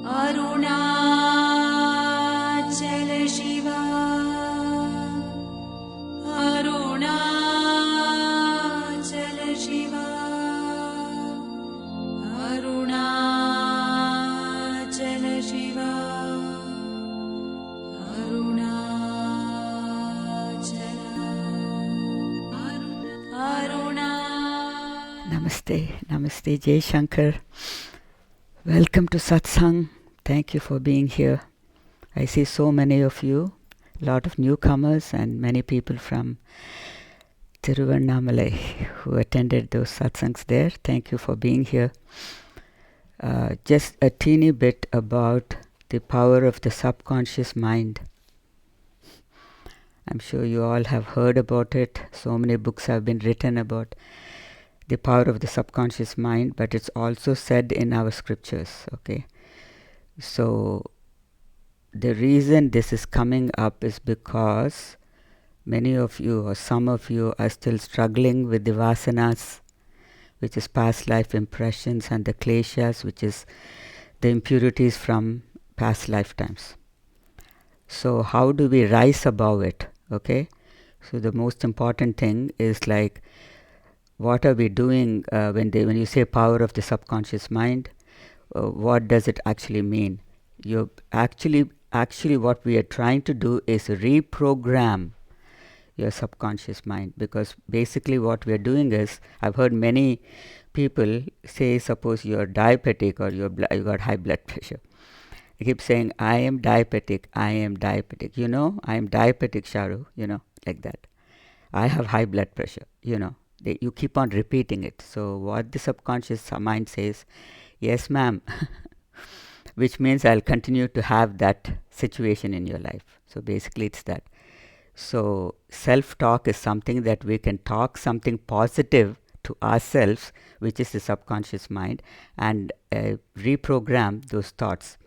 Arunachala Shiva, Arunachala Shiva, Arunachala Shiva, Arunachala, Aruna. Namaste, Namaste, Jai Shankar. Welcome to Satsang. Thank you for being here. I see so many of you, a lot of newcomers and many people from Tiruvannamalai who attended those satsangs there. Thank you for being here. Just a teeny bit about the power of the subconscious mind. I'm sure you all have heard about it. So many books have been written about the power of the subconscious mind, but it's also said in our scriptures, okay? So the reason this is coming up is because many of you or some of you are still struggling with the vasanas, which is past life impressions, and the kleshas, which is the impurities from past lifetimes. So how do we rise above it, okay? So the most important thing is like, what are we doing when you say power of the subconscious mind? What does it actually mean? You actually what we are trying to do is reprogram your subconscious mind, because basically what we are doing is, I've heard many people say, suppose you are diabetic or you got high blood pressure. They keep saying, I am diabetic, I am diabetic. You know, I am diabetic, Sharu, like that. I have high blood pressure, you keep on repeating it. So what the subconscious mind says, yes ma'am, which means I'll continue to have that situation in your life. So basically it's that. So self-talk is something that we can talk something positive to ourselves, which is the subconscious mind, and reprogram those thoughts.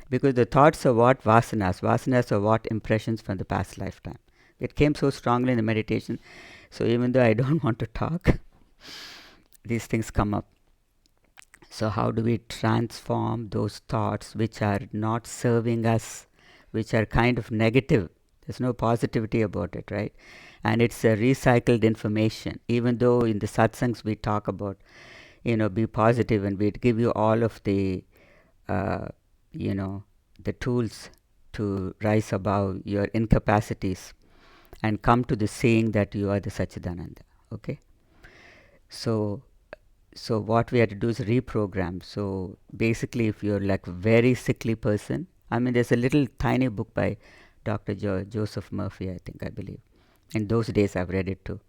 Because the thoughts are what? Vasanas are what? Impressions from the past lifetime. It came so strongly in the meditation. So even though I don't want to talk, these things come up. So how do we transform those thoughts which are not serving us, which are kind of negative? There's no positivity about it, right? And it's a recycled information. Even though in the satsangs we talk about, be positive, and we give you all of the, the tools to rise above your incapacities and come to the saying that you are the Sachidananda, okay? So what we have to do is reprogram. So basically, if you're like a very sickly person, there's a little tiny book by Dr. Joseph Murphy, I believe. In those days, I've read it too.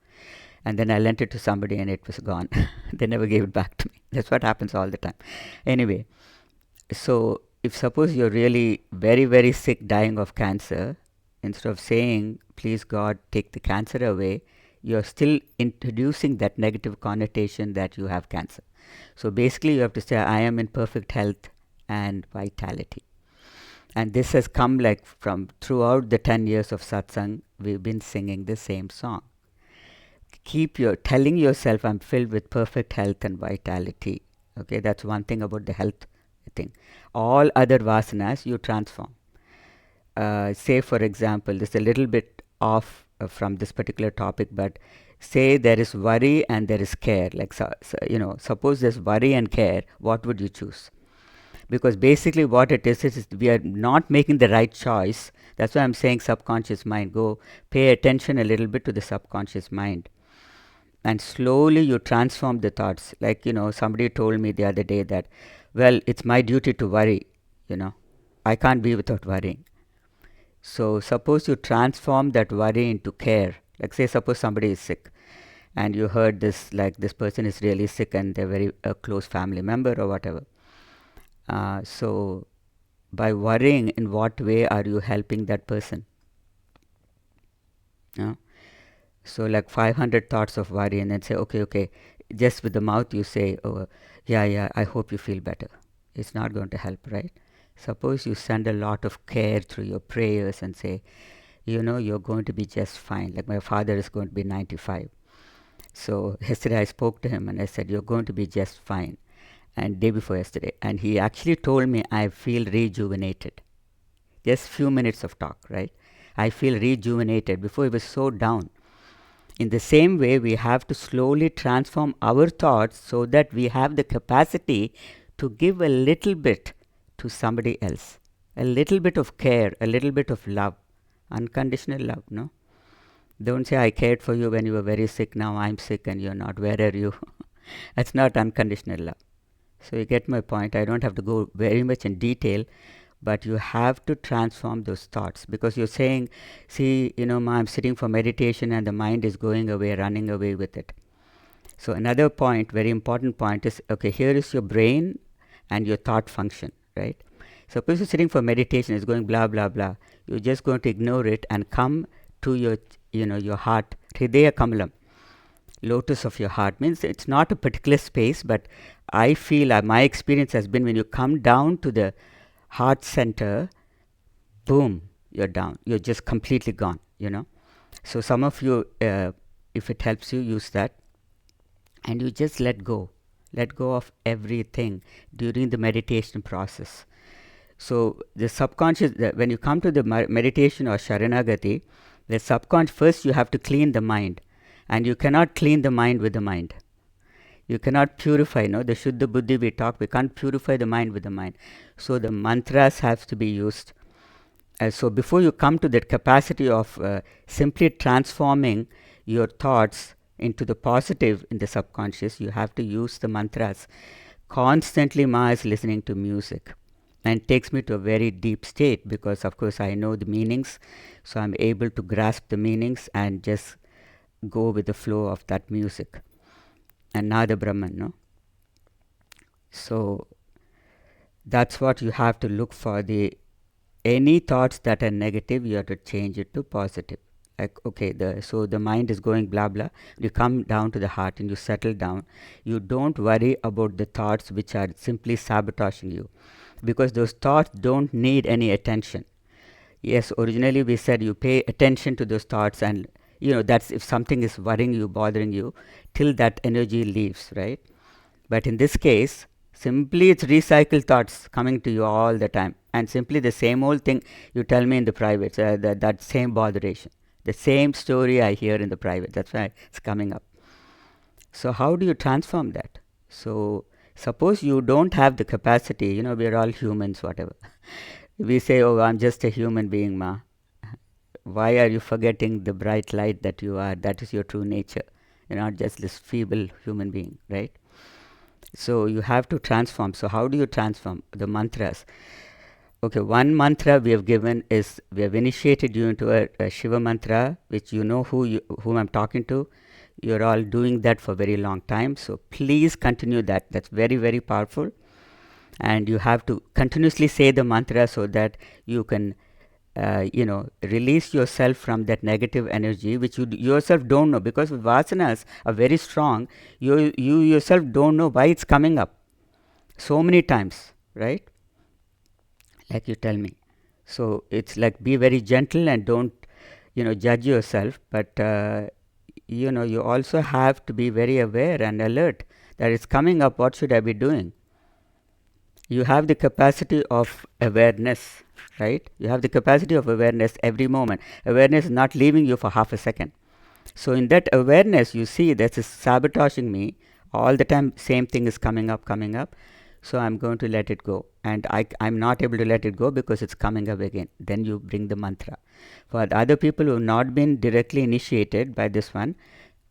And then I lent it to somebody and it was gone. They never gave it back to me. That's what happens all the time. Anyway, so if suppose you're really very, very sick, dying of cancer, instead of saying, please God, take the cancer away, you're still introducing that negative connotation that you have cancer. So basically you have to say, I am in perfect health and vitality. And this has come like from throughout the 10 years of satsang, we've been singing the same song. Keep telling yourself, I'm filled with perfect health and vitality. Okay, that's one thing about the health thing. All other vasanas you transform. Say for example, this is a little bit off from this particular topic, but say there is worry and there is care. Like suppose there's worry and care, what would you choose? Because basically what it is we are not making the right choice. That's why I'm saying subconscious mind. Go pay attention a little bit to the subconscious mind, and slowly you transform the thoughts. Like somebody told me the other day that, well, it's my duty to worry. I can't be without worrying. So suppose you transform that worry into care. Like say suppose somebody is sick and you heard this, like this person is really sick and they're very a close family member or whatever. So by worrying, in what way are you helping that person? So like 500 thoughts of worry, and then say, okay, just with the mouth you say, oh yeah, I hope you feel better. It's not going to help, right? Suppose you send a lot of care through your prayers and say, you're going to be just fine. Like my father is going to be 95. So yesterday I spoke to him and I said, you're going to be just fine. and day before yesterday, and he actually told me I feel rejuvenated. Just few minutes of talk, right? I feel rejuvenated. Before he was so down. In the same way, we have to slowly transform our thoughts so that we have the capacity to give a little bit to somebody else. A little bit of care, a little bit of love. Unconditional love, no? Don't say, I cared for you when you were very sick, now I'm sick and you're not. Where are you? That's not unconditional love. So you get my point. I don't have to go very much in detail, but you have to transform those thoughts, because you're saying, see, Ma, I'm sitting for meditation and the mind is going away, running away with it. So another point, very important point is, okay, here is your brain and your thought function, right? Suppose you're sitting for meditation, it's going blah, blah, blah. You're just going to ignore it and come to your, your heart, Hridaya Kamalam. Lotus of your heart means it's not a particular space, but I feel my experience has been when you come down to the heart center, boom, you're down. You're just completely gone, So some of you, if it helps you, use that. And you just let go. Let go of everything during the meditation process. So the subconscious, when you come to the meditation or Sharanagati, the subconscious, first you have to clean the mind. And you cannot clean the mind with the mind. You cannot purify, the Shuddha Buddhi we talk, we can't purify the mind with the mind. So the mantras have to be used. So before you come to that capacity of simply transforming your thoughts into the positive in the subconscious, you have to use the mantras. Constantly Ma is listening to music and takes me to a very deep state, because of course I know the meanings, so I'm able to grasp the meanings and just go with the flow of that music. And Nada Brahman, no? So that's what you have to look for. Any thoughts that are negative, you have to change it to positive. Like, okay, so the mind is going blah blah. You come down to the heart and you settle down. You don't worry about the thoughts which are simply sabotaging you, because those thoughts don't need any attention. Yes, originally we said you pay attention to those thoughts, and that's if something is worrying you, bothering you, till that energy leaves, right? But in this case, simply it's recycled thoughts coming to you all the time, and simply the same old thing you tell me in the private, that same botheration, the same story I hear in the private, that's why it's coming up. So how do you transform that? So suppose you don't have the capacity, we're all humans, whatever. We say, oh, I'm just a human being, Ma. Why are you forgetting the bright light that you are? That is your true nature. You're not just this feeble human being, right? So you have to transform. So how do you transform? The mantras. Okay, one mantra we have given is, we have initiated you into a Shiva mantra, which whom I'm talking to. You're all doing that for a very long time. So please continue that. That's very, very powerful. And you have to continuously say the mantra so that you can release yourself from that negative energy, which you yourself don't know, because vasanas are very strong. You yourself don't know why it's coming up so many times, right? Like you tell me. So it's like, be very gentle and don't, judge yourself. But, you also have to be very aware and alert that it's coming up. What should I be doing? You have the capacity of awareness, right? You have the capacity of awareness every moment. Awareness is not leaving you for half a second. So in that awareness, you see this is sabotaging me all the time. Same thing is coming up. So I'm going to let it go. And I'm not able to let it go because it's coming up again. Then you bring the mantra. For the other people who have not been directly initiated by this one,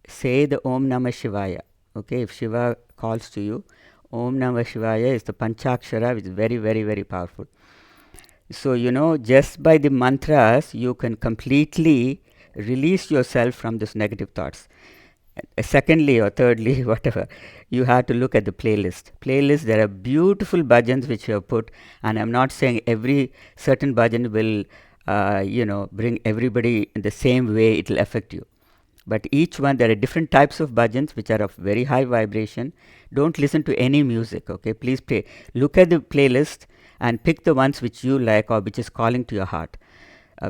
say the Om Namah Shivaya. Okay, if Shiva calls to you, Om Namah Shivaya is the Panchakshara, which is very, very, very powerful. So, just by the mantras, you can completely release yourself from these negative thoughts. Secondly or thirdly, whatever, you have to look at the playlist. There are beautiful bhajans which you have put, and I'm not saying every certain bhajan will, bring everybody in the same way, it will affect you. But each one, there are different types of bhajans which are of very high vibration. Don't listen to any music, okay? Please play. Look at the playlist and pick the ones which you like or which is calling to your heart.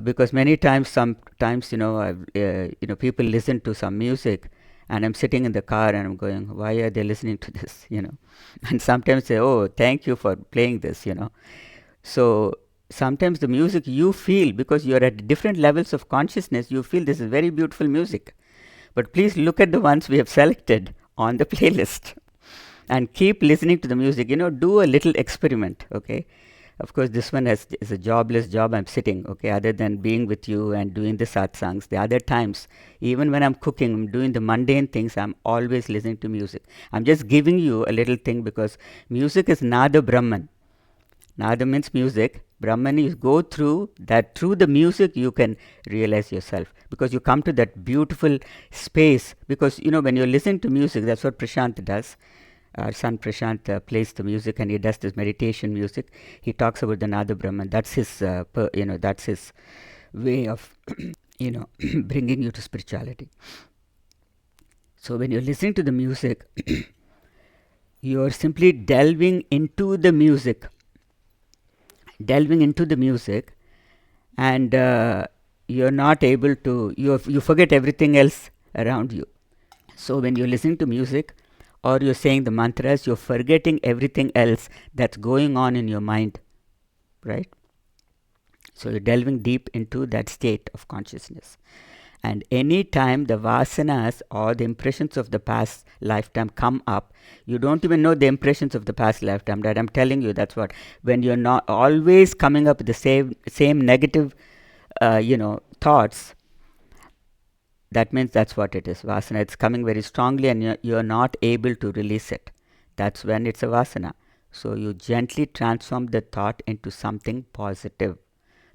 Because many times, sometimes, people listen to some music And I'm sitting in the car and I'm going, why are they listening to this? And sometimes say, oh, thank you for playing this. So sometimes the music you feel, because you're at different levels of consciousness, you feel this is very beautiful music. But please look at the ones we have selected on the playlist and keep listening to the music. Do a little experiment, okay? Of course, this one is a jobless job. I'm sitting, okay, other than being with you and doing the satsangs. The other times, even when I'm cooking, I'm doing the mundane things, I'm always listening to music. I'm just giving you a little thing, because music is Nada Brahman. Nada means music. Brahman, you go through that. Through the music, you can realize yourself, because you come to that beautiful space. Because, when you listen to music, that's what Prashant does. Our son Prashant plays the music, and he does this meditation music. He talks about the Nada Brahman. That's his, that's his way of, bringing you to spirituality. So when you're listening to the music, you're simply delving into the music, and you're not able to. You forget everything else around you. So when you're listening to music, or you're saying the mantras, you're forgetting everything else that's going on in your mind, right? So you're delving deep into that state of consciousness. And any time the vasanas or the impressions of the past lifetime come up, you don't even know the impressions of the past lifetime, right? I'm telling you, that's what. When you're not always coming up with the same negative, thoughts, that means that's what it is. Vasana, it's coming very strongly, and you're not able to release it. That's when it's a vasana. So you gently transform the thought into something positive,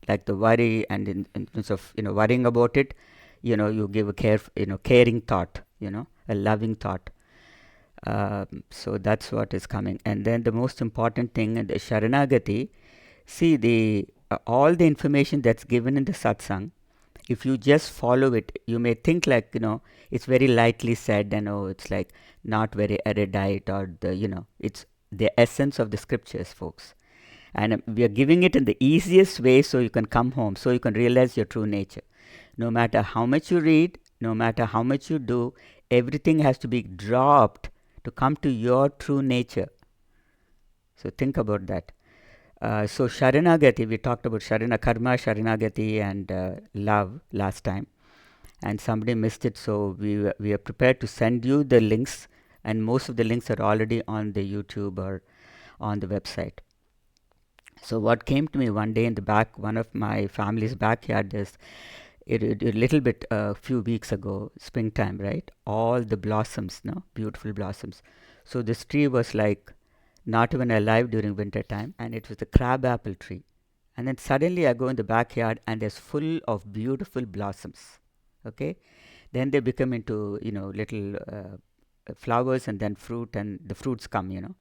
like the worry, and in terms of worrying about it, you give a caring thought, a loving thought. So that's what is coming. And then the most important thing in the Sharanagati, see, the all the information that's given in the satsang, if you just follow it, you may think like, it's very lightly said, and it's like not very erudite, or it's the essence of the scriptures, folks. And we are giving it in the easiest way, so you can come home, so you can realize your true nature. No matter how much you read, no matter how much you do, everything has to be dropped to come to your true nature. So think about that. So Sharanagati, we talked about Karma, Sharanagati, and love last time, and somebody missed it. So we are prepared to send you the links, and most of the links are already on the YouTube or on the website. So what came to me one day in the back, one of my family's backyard, is a little bit a few weeks ago, springtime, right? All the blossoms, beautiful blossoms. So this tree was like not even alive during winter time, and it was the crab apple tree. And then suddenly I go in the backyard, and there's full of beautiful blossoms. Okay, then they become into little flowers, and then fruit, and the fruits come.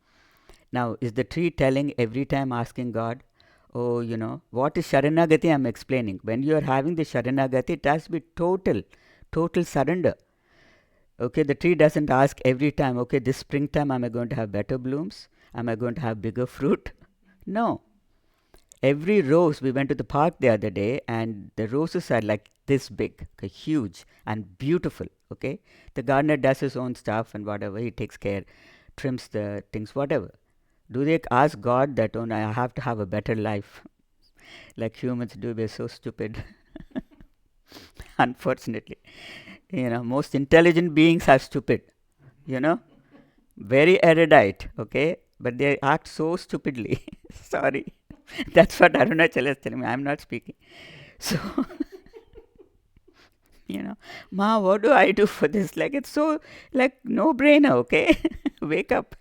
Now, is the tree telling every time, asking God, oh, what is Sharanagati? I'm explaining. When you are having the Sharanagati, it has to be total surrender. Okay, the tree doesn't ask every time, okay, this springtime am I going to have better blooms? Am I going to have bigger fruit? No. Every rose, we went to the park the other day, and the roses are like this big, okay, huge and beautiful. Okay, the gardener does his own stuff and whatever, he takes care, trims the things, whatever. Do they ask God that, oh, I have to have a better life? Like humans do, we're so stupid. Unfortunately, most intelligent beings are stupid, very erudite, okay, but they act so stupidly. Sorry, that's what Arunachala is telling me. I'm not speaking. So, Ma, what do I do for this? Like, it's so, like, no brainer, okay? Wake up.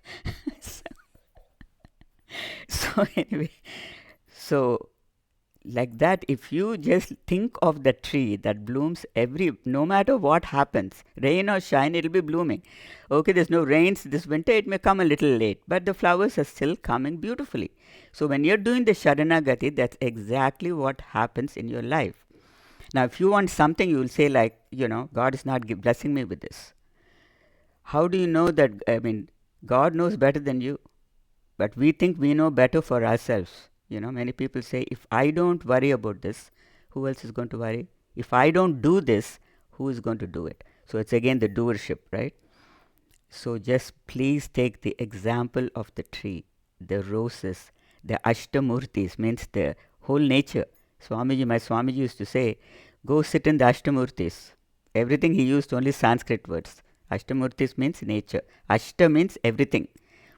So anyway, so like that, if you just think of the tree that blooms no matter what happens, rain or shine, it'll be blooming. Okay, there's no rains this winter, it may come a little late, but the flowers are still coming beautifully. So when you're doing the Sharanagati, that's exactly what happens in your life. Now, if you want something, you will say like, God is not blessing me with this. How do you know that? I mean, God knows better than you, but we think we know better for ourselves. Many people say, if I don't worry about this, who else is going to worry? If I don't do this, who is going to do it? So it's again the doership, right? So just please take the example of the tree, the roses, the Ashtamurtis, means the whole nature. My Swamiji used to say, go sit in the Ashtamurtis. Everything he used only Sanskrit words. Ashtamurtis means nature. Ashta means everything.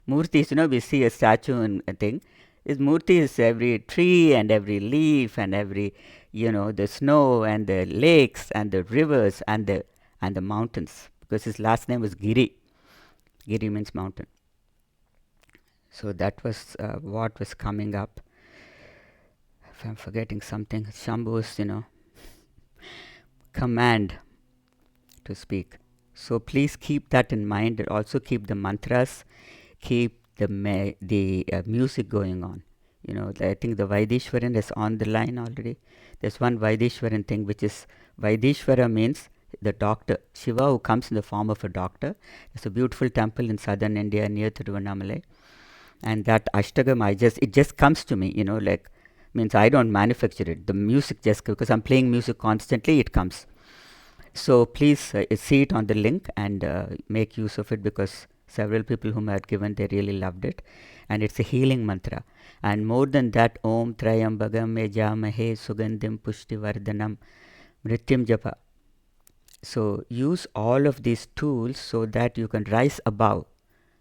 Murtis, we see a statue and a thing. Is Murti is every tree and every leaf and every, the snow and the lakes and the rivers and the mountains. Because his last name was Giri. Giri means mountain. So that was what was coming up. If I'm forgetting something, Shambhu's, command to speak. So please keep that in mind, and also keep the mantras, keep the music going on. I think the Vaidishwaran is on the line already. There's one Vaidishwaran thing, which is Vaidishwara means the doctor, Shiva, who comes in the form of a doctor. There's a beautiful temple in southern India near Tiruvannamalai, and that Ashtagam, it just comes to me, means I don't manufacture it. The music just, because I'm playing music constantly, it comes. So please see it on the link and make use of it, because several people whom I had given, they really loved it. And it's a healing mantra. And more than that, Om Trayambagam Yajamahe Sugandhim Pushti Vardhanam Mrityum Japa. So use all of these tools so that you can rise above.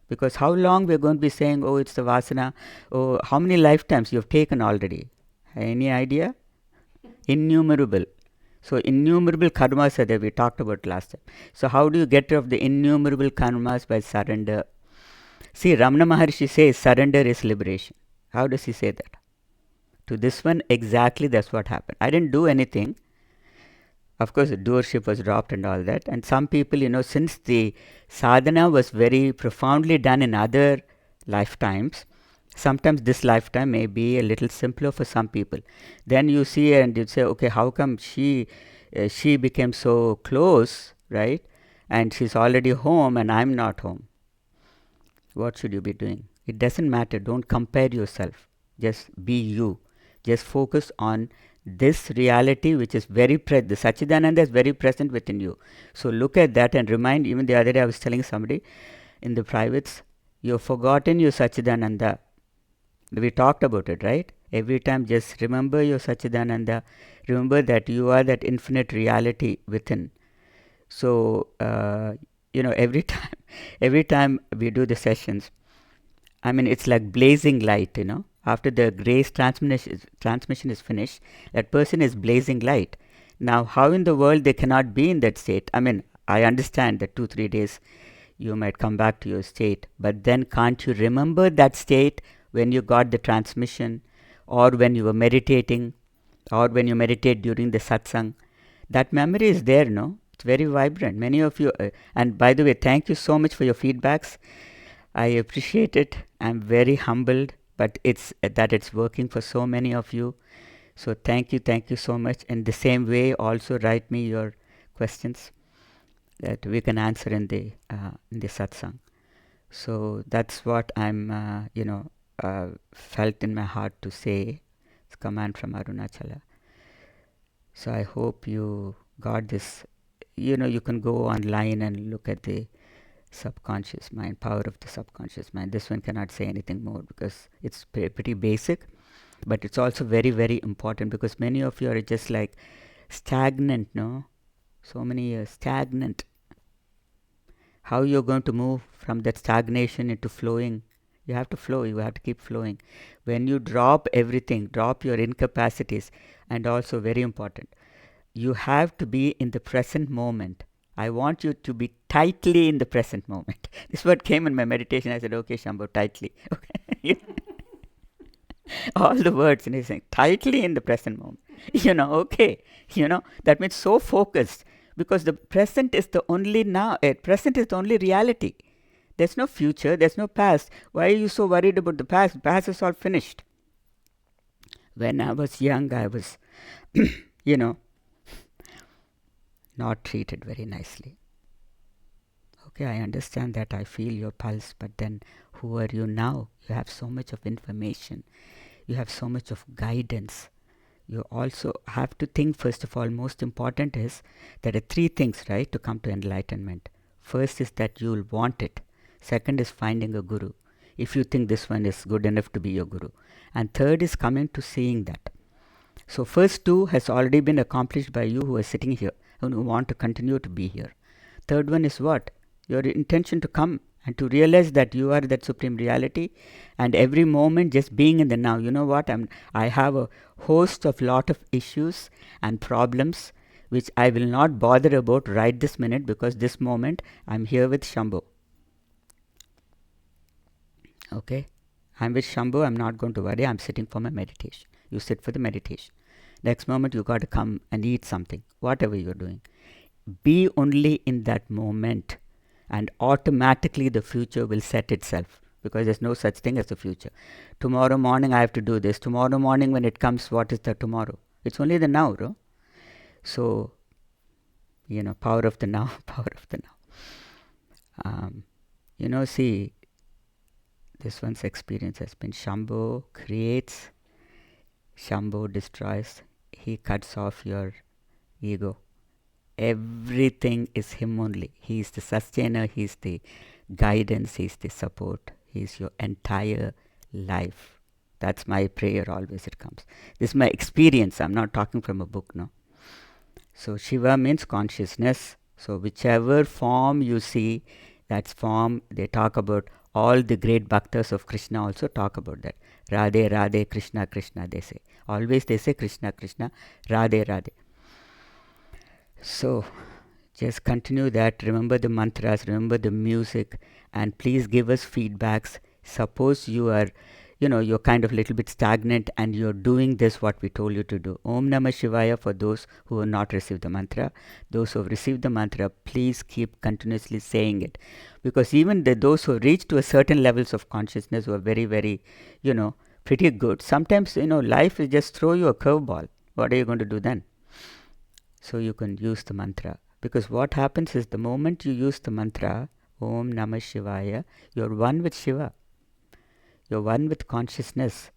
Because how long we're going to be saying, oh, it's the vasana, oh, how many lifetimes you've taken already? Any idea? Innumerable. So innumerable karmas are there, we talked about last time. So how do you get rid of the innumerable karmas? By surrender. See, Ramana Maharshi says surrender is liberation. How does he say that? To this one, exactly that's what happened. I didn't do anything. Of course, the doership was dropped and all that. And some people, since the sadhana was very profoundly done in other lifetimes, sometimes this lifetime may be a little simpler for some people. Then you see and you say, okay, how come she became so close, right? And she's already home and I'm not home. What should you be doing? It doesn't matter. Don't compare yourself. Just be you. Just focus on this reality, which is the Sachidananda is very present within you. So look at that and remind. Even the other day I was telling somebody in the privates, you've forgotten your Sachidananda. We talked about it, right? Every time just remember your Sachidananda. Remember that you are that infinite reality within. So, every time we do the sessions, it's like blazing light, After the grace transmission is finished, that person is blazing light. Now, how in the world they cannot be in that state? I understand that 2-3 days you might come back to your state, but then can't you remember that state when you got the transmission, or when you were meditating, or when you meditate during the satsang? That memory is there, no? It's very vibrant. Many of you, and by the way, thank you so much for your feedbacks. I appreciate it. I'm very humbled, but it's working for so many of you. So thank you so much. In the same way, also write me your questions that we can answer in the satsang. So that's what I'm, felt in my heart to say. It's a command from Arunachala. So I hope you got this. You can go online and look at the subconscious mind, power of the subconscious mind. This one cannot say anything more because it's pretty basic, but it's also very, very important, because many of you are just like stagnant, no? So many years, stagnant. How you're going to move from that stagnation into flowing? You have to flow, you have to keep flowing. When you drop everything, drop your incapacities, and also very important, you have to be in the present moment. I want you to be tightly in the present moment. This word came in my meditation. I said, okay, Shambhu, tightly. Okay. All the words, and he's saying, tightly in the present moment. Okay. That means so focused, because the present is the only now. Present is the only reality. There's no future, there's no past. Why are you so worried about the past? The past is all finished. When I was young, I was, not treated very nicely. Okay, I understand that, I feel your pulse, but then who are you now? You have so much of information. You have so much of guidance. you also have to think, first of all, most important is there are three things, right, to come to enlightenment. First is that you'll want it. Second is finding a guru, if you think this one is good enough to be your guru. And third is coming to seeing that. So first two has already been accomplished by you who are sitting here and who want to continue to be here. Third one is what? Your intention to come and to realize that you are that supreme reality, and every moment just being in the now. You know what? I have a host of lot of issues and problems which I will not bother about right this minute, because this moment I'm here with Shambhu. Okay? I'm with Shambhu, I'm not going to worry, I'm sitting for my meditation. You sit for the meditation. Next moment you got to come and eat something, whatever you're doing. Be only in that moment, and automatically the future will set itself, because there's no such thing as the future. Tomorrow morning I have to do this. Tomorrow morning when it comes, what is the tomorrow? It's only the now, bro. So, power of the now, power of the now. See, this one's experience has been Shambhu creates, Shambhu destroys. He cuts off your ego. Everything is him only. He is the sustainer, he is the guidance, he is the support, he is your entire life. That's my prayer always it comes. This is my experience. I'm not talking from a book, no. So Shiva means consciousness. So whichever form you see, that's form. They talk about, all the great bhaktas of Krishna also talk about that. Radhe, Radhe, Krishna, Krishna, they say. Always they say Krishna, Krishna, Radhe, Radhe. So just continue that. Remember the mantras, remember the music, and please give us feedbacks. Suppose you are, you're kind of a little bit stagnant and you're doing this, what we told you to do. Om Namah Shivaya for those who have not received the mantra. Those who have received the mantra, please keep continuously saying it. Because even those who reach to a certain levels of consciousness who are very, very, pretty good, sometimes, life will just throw you a curveball. What are you going to do then? So you can use the mantra. Because what happens is, the moment you use the mantra, Om Namah Shivaya, you're one with Shiva. You're one with consciousness,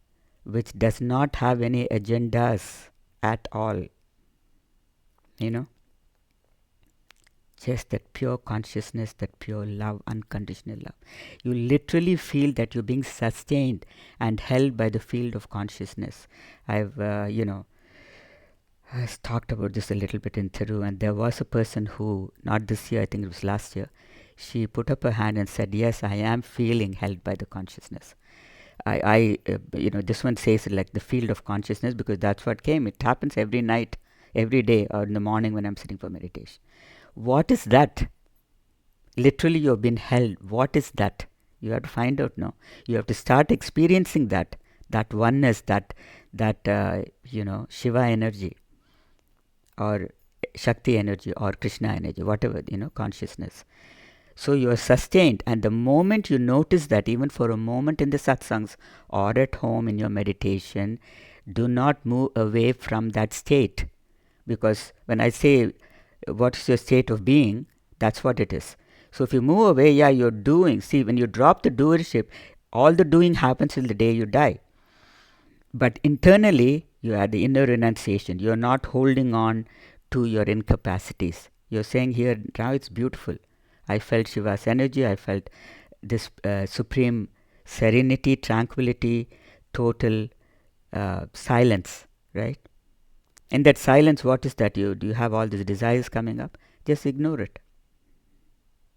which does not have any agendas at all. Just that pure consciousnness, that pure love, unconditional love. You literally feel that you're being sustained and held by the field of consciousness. I've talked about this a little bit in Thiru, and there was a person who, not this year, I think it was last year, she put up her hand and said, yes, I am feeling held by the consciousness. This one says it like the field of consciousness, because that's what came. It happens every night, every day, or in the morning when I'm sitting for meditation. What is that? Literally, you've been held. What is that? You have to find out now. You have to start experiencing that oneness, that Shiva energy, or Shakti energy, or Krishna energy, whatever, consciousness. So you are sustained, and the moment you notice that, even for a moment in the satsangs or at home in your meditation, do not move away from that state. Because when I say, what is your state of being, that's what it is. So if you move away, you're doing. See, when you drop the doership, all the doing happens till the day you die. But internally, you have the inner renunciation. You're not holding on to your incapacities. You're saying here, now it's beautiful. I felt Shiva's energy. I felt this supreme serenity, tranquility, total silence, right? In that silence, what is that? Do you have all these desires coming up? Just ignore it.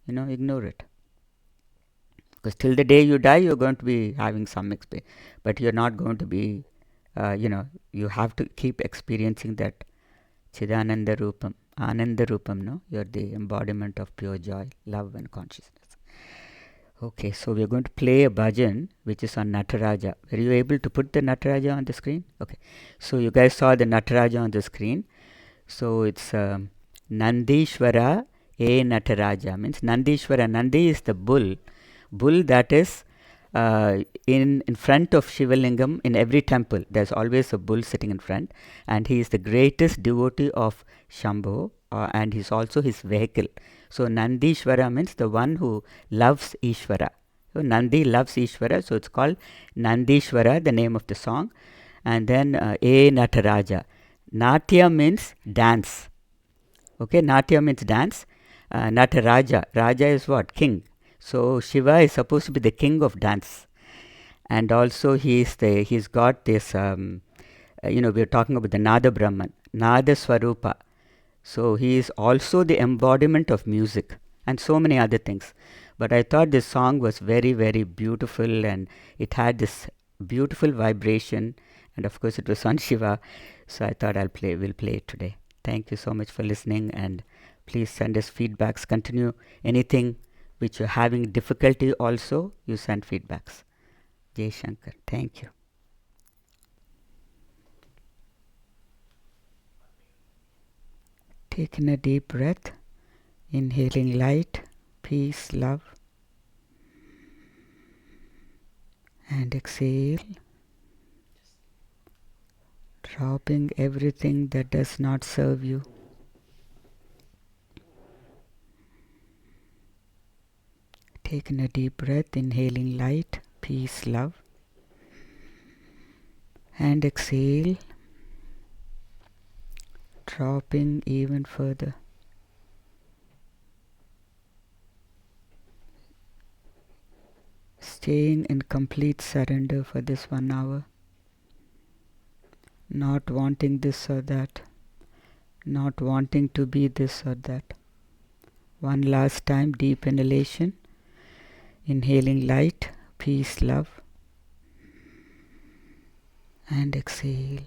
Ignore it. Because till the day you die, you're going to be having some experience. But you're not going to be, you have to keep experiencing that Chidananda Rupam, Ananda Rupam, no? You're the embodiment of pure joy, love and consciousness. Okay, so we're going to play a bhajan which is on Nataraja. Were you able to put the Nataraja on the screen? Okay, so you guys saw the Nataraja on the screen. So it's Nandishwara E Nataraja. Means Nandishwara. Nandi is the bull. Bull that is in front of Shivalingam in every temple. There's always a bull sitting in front, and he is the greatest devotee of Shambhu, and he's also his vehicle. So Nandishwara means the one who loves Ishwara. So Nandi loves Ishwara, so it's called Nandishwara, the name of the song. and then A Nataraja. Natya means dance. Okay, Natya means dance. Nataraja. Raja is what? King. So Shiva is supposed to be the king of dance. And also he's got this, we're talking about the Nada Brahman, Nada Swarupa. So he is also the embodiment of music and so many other things. But I thought this song was very, very beautiful, and it had this beautiful vibration, and of course it was on Shiva. So I thought we'll play it today. Thank you so much for listening, and please send us feedbacks. Continue anything which you're having difficulty also, you send feedbacks. Jai Shankar. Thank you. Taking a deep breath, inhaling light, peace, love, and exhale, dropping everything that does not serve you. Taking a deep breath, inhaling light, peace, love, and exhale, dropping even further. Staying in complete surrender for this 1 hour. Not wanting this or that. Not wanting to be this or that. One last time, deep inhalation. Inhaling light, peace, love, and exhale.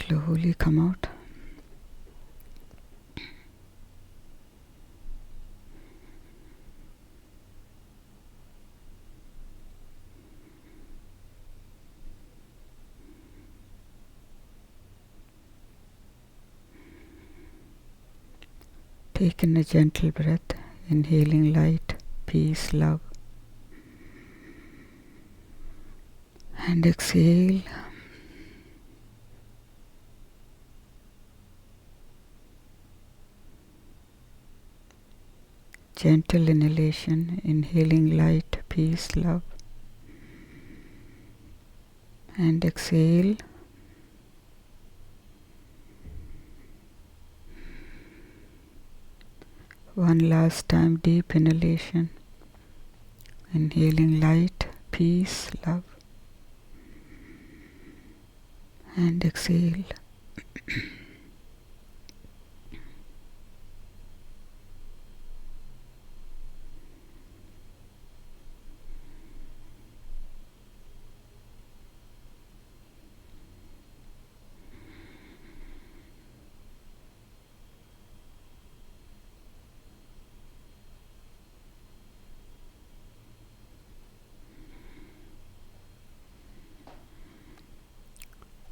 Slowly come out. Take in a gentle breath, inhaling light, peace, love. And exhale. Gentle inhalation, inhaling light, peace, love. And exhale. One last time, deep inhalation, inhaling light, peace, love. And exhale.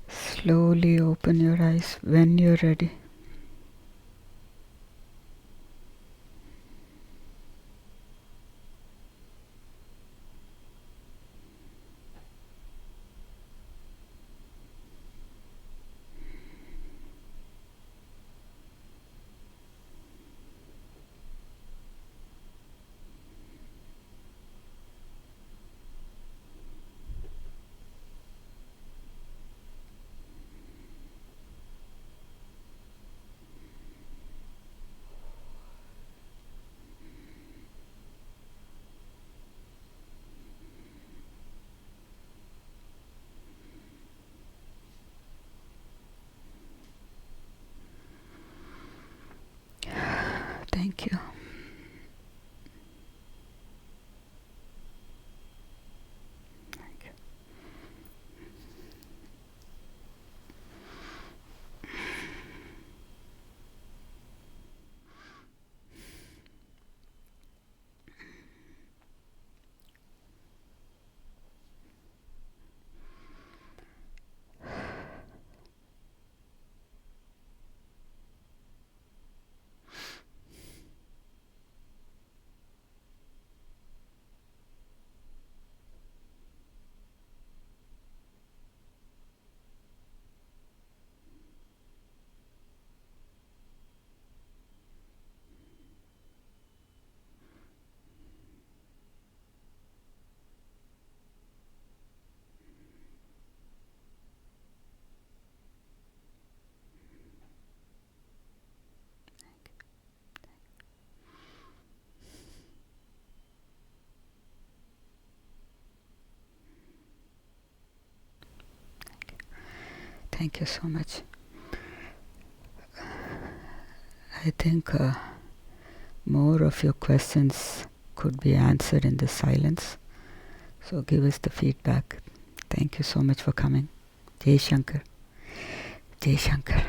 Slowly open your eyes when you're ready. Thank you. Thank you. Thank you so much. I think more of your questions could be answered in the silence. So give us the feedback. Thank you so much for coming. Jai Shankar. Jai Shankar.